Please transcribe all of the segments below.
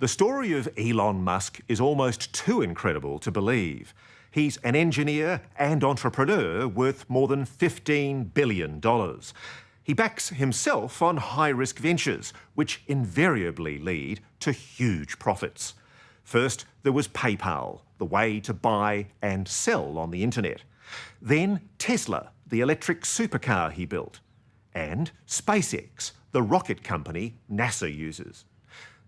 The story of Elon Musk is almost too incredible to believe. He's an engineer and entrepreneur worth more than $15 billion. He backs himself on high-risk ventures, which invariably lead to huge profits. First, there was PayPal, the way to buy and sell on the internet. Then Tesla, the electric supercar he built. And SpaceX, the rocket company NASA uses.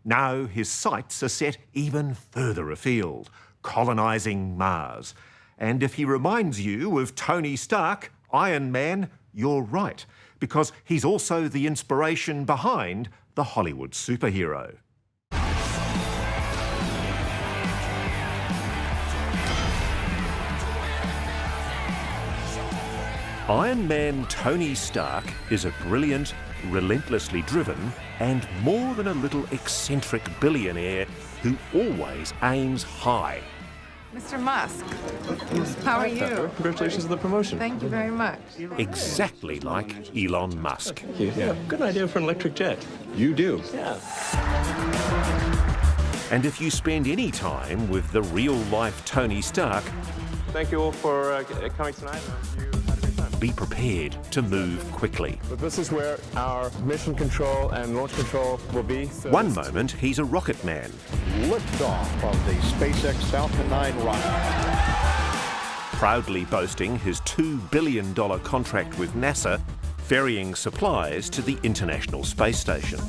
Now his sights are set even further afield, colonising Mars. And if he reminds you of Tony Stark, Iron Man, you're right, because he's also the inspiration behind the Hollywood superhero. Iron Man Tony Stark is a brilliant, relentlessly driven and more than a little eccentric billionaire who always aims high. Mr. Musk, how are you? Congratulations on the promotion. Thank you very much. Exactly like Elon Musk. Yeah, good idea for an electric jet. You do. Yeah. And if you spend any time with the real-life Tony Stark, Thank you all for coming tonight. You had a great time. be prepared to move quickly. But this is where our mission control and launch control will be. So One moment, he's a rocket man. liftoff of the SpaceX Falcon 9 rocket. Proudly boasting his $2 billion contract with NASA, ferrying supplies to the International Space Station.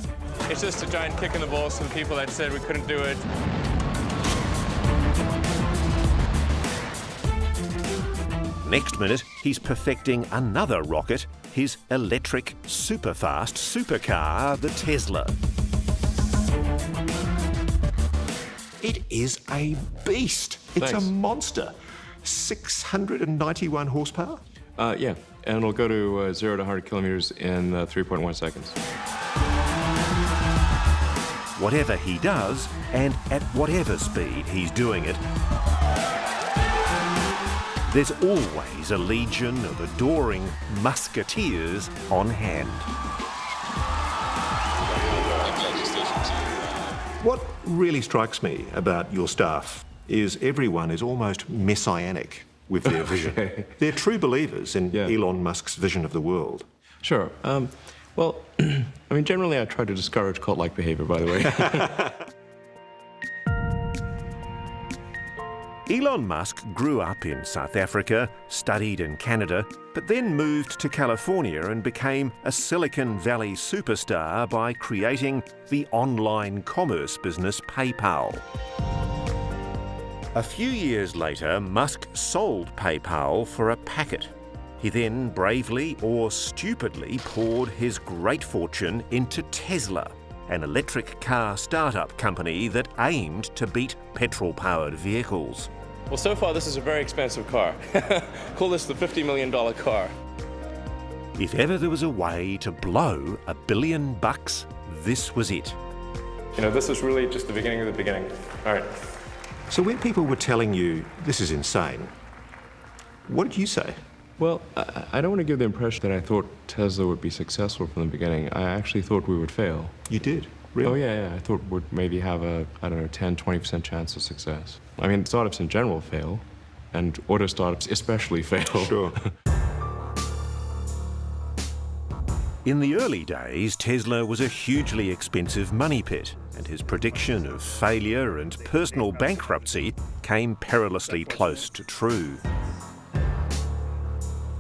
It's just a giant kick in the balls to the people that said we couldn't do it. Next minute, he's perfecting another rocket, his electric, super-fast supercar, the Tesla. It is a beast. It's Thanks. a monster. 691 horsepower. Yeah, and it'll go to 0 to 100 kilometers in 3.1 seconds. Whatever he does, and at whatever speed he's doing it, there's always a legion of adoring musketeers on hand. What really strikes me about your staff is everyone is almost messianic with their vision. They're true believers in Elon Musk's vision of the world. Sure. Well, I mean, generally I try to discourage cult-like behavior, by the way. Elon Musk grew up in South Africa, studied in Canada, but then moved to California and became a Silicon Valley superstar by creating the online commerce business PayPal. A few years later, Musk sold PayPal for a packet. He then bravely or stupidly poured his great fortune into Tesla, an electric car startup company that aimed to beat petrol-powered vehicles. Well, so far this is a very expensive car. Call this the $50 million car. If ever there was a way to blow $1 billion, this was it. You know, this is really just the beginning of the beginning. All right. So when people were telling you this is insane, what did you say? Well, I don't want to give the impression that I thought Tesla would be successful from the beginning. I actually thought we would fail. You did? Really? Oh, yeah. I thought we'd maybe have a, 10-20% chance of success. I mean, startups in general fail, and auto startups especially fail. Sure. In the early days, Tesla was a hugely expensive money pit, and his prediction of failure and personal bankruptcy came perilously close to true.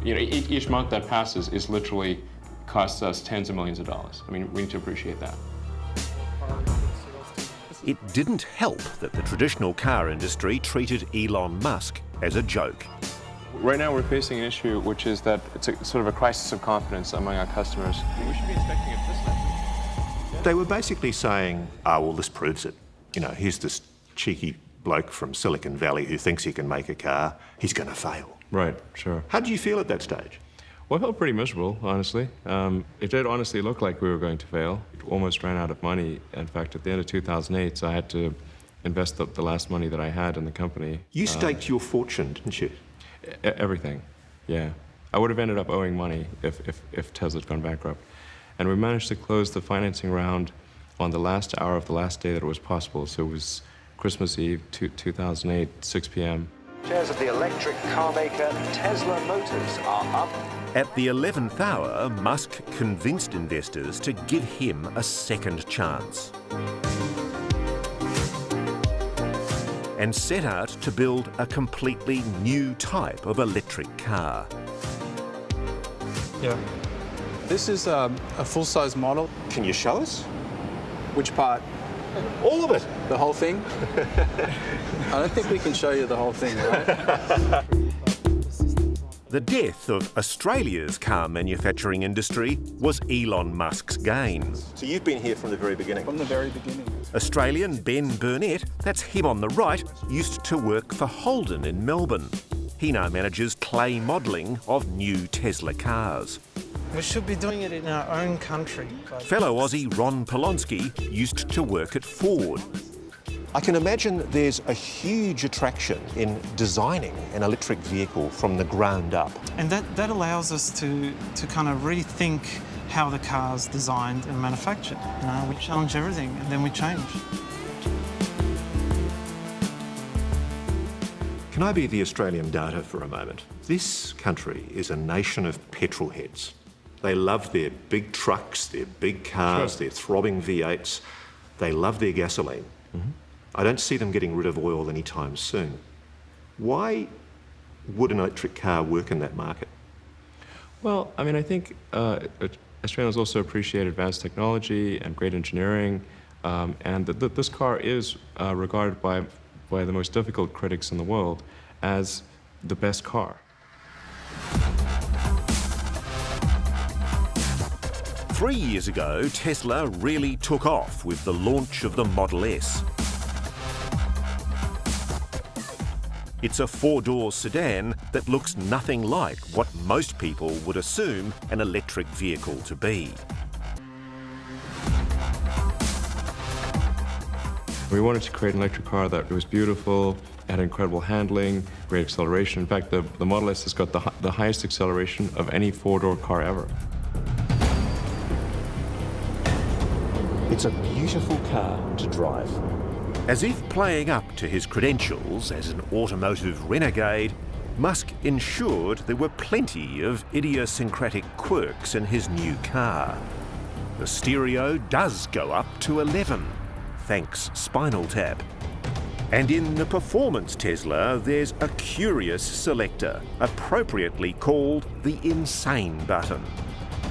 You know, each month that passes is literally costs us tens of millions of dollars. I mean, we need to appreciate that. It didn't help that the traditional car industry treated Elon Musk as a joke. Right now we're facing an issue which is that it's sort of a crisis of confidence among our customers. We should be expecting it this time. They were basically saying, well, this proves it. You know, here's this cheeky bloke from Silicon Valley who thinks he can make a car. He's going to fail. Right, sure. How did you feel at that stage? Well, I felt pretty miserable, honestly. It did honestly look like we were going to fail. It almost ran out of money. In fact, at the end of 2008, so I had to invest the last money that I had in the company. You staked your fortune, didn't you? Everything, yeah. I would have ended up owing money if Tesla had gone bankrupt. And we managed to close the financing round on the last hour of the last day that it was possible. So it was Christmas Eve, 2008, 6 p.m. Shares of the electric car maker Tesla Motors are up. At the 11th hour, Musk convinced investors to give him a second chance and set out to build a completely new type of electric car. Yeah. This is a full-size model. Can you show us? Which part? All of it. The whole thing? I don't think we can show you the whole thing, right? The death of Australia's car manufacturing industry was Elon Musk's gain. So you've been here from the very beginning? From the very beginning. Australian Ben Burnett, that's him on the right, used to work for Holden in Melbourne. He now manages clay modelling of new Tesla cars. We should be doing it in our own country. Fellow Aussie Ron Polonsky used to work at Ford. I can imagine there's a huge attraction in designing an electric vehicle from the ground up. And that allows us to kind of rethink how the car's designed and manufactured. You know, we challenge everything and then we change. Can I be the Australian data for a moment? This country is a nation of petrol heads. They love their big trucks, their big cars, their throbbing V8s. They love their gasoline. I don't see them getting rid of oil anytime soon. Why would an electric car work in that market? Well, I mean, I think Australians also appreciate advanced technology and great engineering, and this car is regarded by the most difficult critics in the world as the best car. 3 years ago, Tesla really took off with the launch of the Model S. It's a four-door sedan that looks nothing like what most people would assume an electric vehicle to be. We wanted to create an electric car that was beautiful, had incredible handling, great acceleration. In fact, the Model S has got the highest acceleration of any four-door car ever. It's a beautiful car to drive. As if playing up to his credentials as an automotive renegade, Musk ensured there were plenty of idiosyncratic quirks in his new car. The stereo does go up to 11, thanks Spinal Tap. And in the performance Tesla, there's a curious selector, appropriately called the insane button.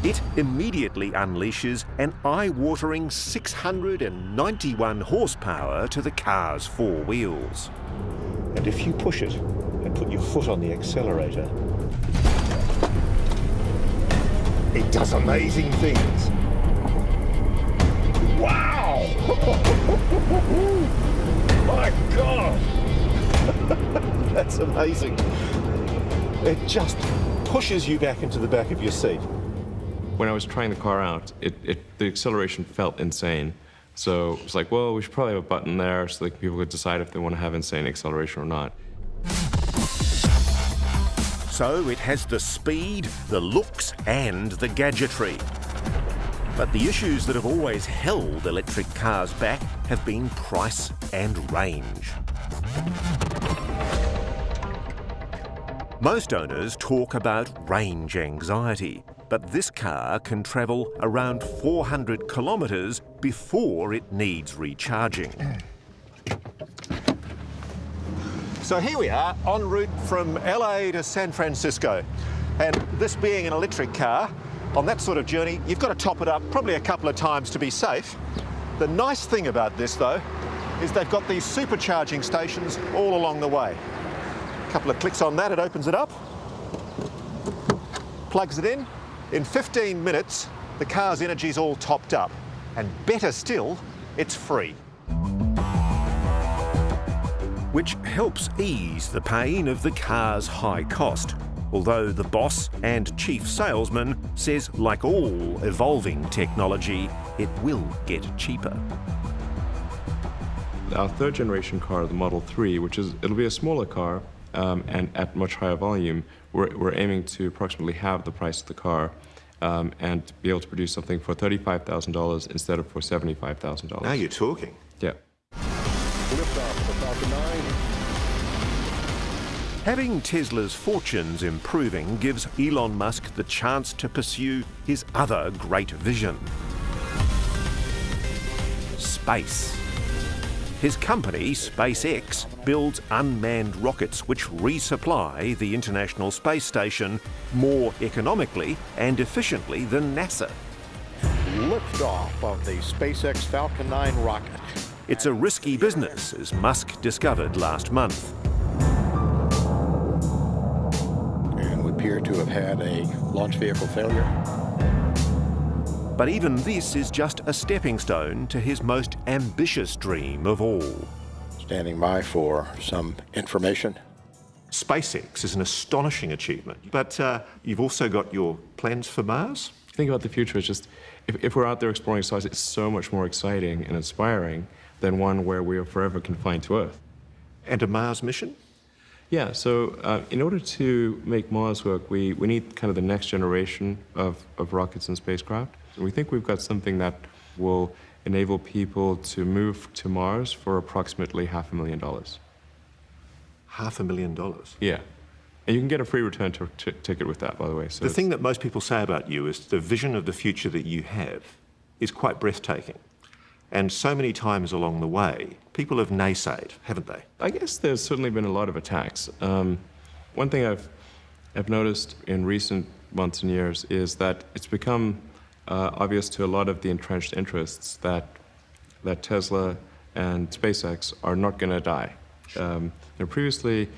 It immediately unleashes an eye-watering 691 horsepower to the car's four wheels. And if you push it and put your foot on the accelerator, it does amazing things. Wow! My God! That's amazing. It just pushes you back into the back of your seat. When I was trying the car out, the acceleration felt insane. So it's like, well, we should probably have a button there so that people could decide if they want to have insane acceleration or not. So it has the speed, the looks, and the gadgetry. But the issues that have always held electric cars back have been price and range. Most owners talk about range anxiety, but this car can travel around 400 kilometres before it needs recharging. So here we are, en route from LA to San Francisco. And this being an electric car, on that sort of journey, you've got to top it up probably a couple of times to be safe. The nice thing about this, though, is they've got these supercharging stations all along the way. A couple of clicks on that, it opens it up, plugs it in. In 15 minutes, the car's energy's all topped up. And better still, it's free. Which helps ease the pain of the car's high cost. Although the boss and chief salesman says, like all evolving technology, it will get cheaper. Our third generation car, the Model 3, it'll be a smaller car and at much higher volume, we're aiming to approximately halve the price of the car and be able to produce something for $35,000 instead of for $75,000. Now you're talking. Yeah. Liftoff of the Falcon 9. Having Tesla's fortunes improving gives Elon Musk the chance to pursue his other great vision: space. His company, SpaceX, builds unmanned rockets which resupply the International Space Station more economically and efficiently than NASA. Liftoff of the SpaceX Falcon 9 rocket. It's a risky business, as Musk discovered last month. And we appear to have had a launch vehicle failure. But even this is just a stepping stone to his most ambitious dream of all. Standing by for some information. SpaceX is an astonishing achievement, but you've also got your plans for Mars? Think about the future. It's just, if we're out there exploring stars, it's so much more exciting and inspiring than one where we are forever confined to Earth. And a Mars mission? Yeah, so in order to make Mars work, we need kind of the next generation of rockets and spacecraft. And we think we've got something that will enable people to move to Mars for approximately $500,000. $500,000? Yeah. And you can get a free return ticket with that, by the way. So The thing that most people say about you is the vision of the future that you have is quite breathtaking. And so many times along the way, people have naysayed, haven't they? I guess there's certainly been a lot of attacks. One thing I've noticed in recent months and years is that it's become obvious to a lot of the entrenched interests that Tesla and SpaceX are not going to die. Previously,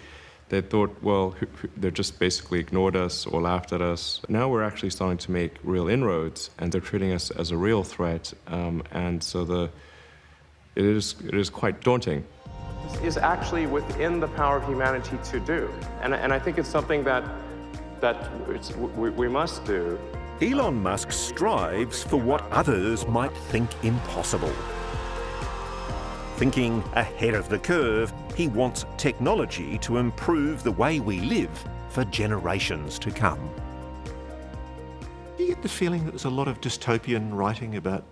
they thought, well, they just basically ignored us or laughed at us. Now we're actually starting to make real inroads, and they're treating us as a real threat. And so it is quite daunting. This is actually within the power of humanity to do, and I think it's something that we must do. Elon Musk strives for what others might think impossible. Thinking ahead of the curve, he wants technology to improve the way we live for generations to come. Do you get the feeling that there's a lot of dystopian writing about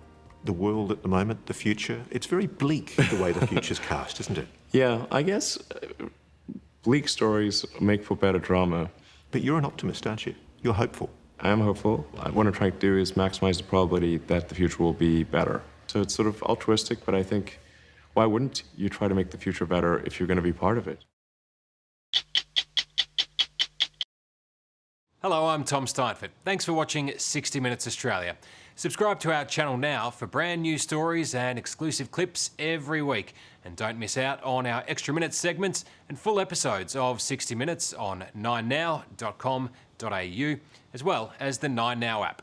the world at the moment, the future? It's very bleak the way the future's cast, isn't it? Yeah, I guess bleak stories make for better drama. But you're an optimist, aren't you? You're hopeful. I am hopeful. What I'm trying to do is maximize the probability that the future will be better. So it's sort of altruistic, but I think, why wouldn't you try to make the future better if you're going to be part of it? Hello, I'm Tom Steinfort. Thanks for watching 60 Minutes Australia. Subscribe to our channel now for brand new stories and exclusive clips every week. And don't miss out on our Extra Minutes segments and full episodes of 60 Minutes on 9now.com.au, as well as the 9Now app.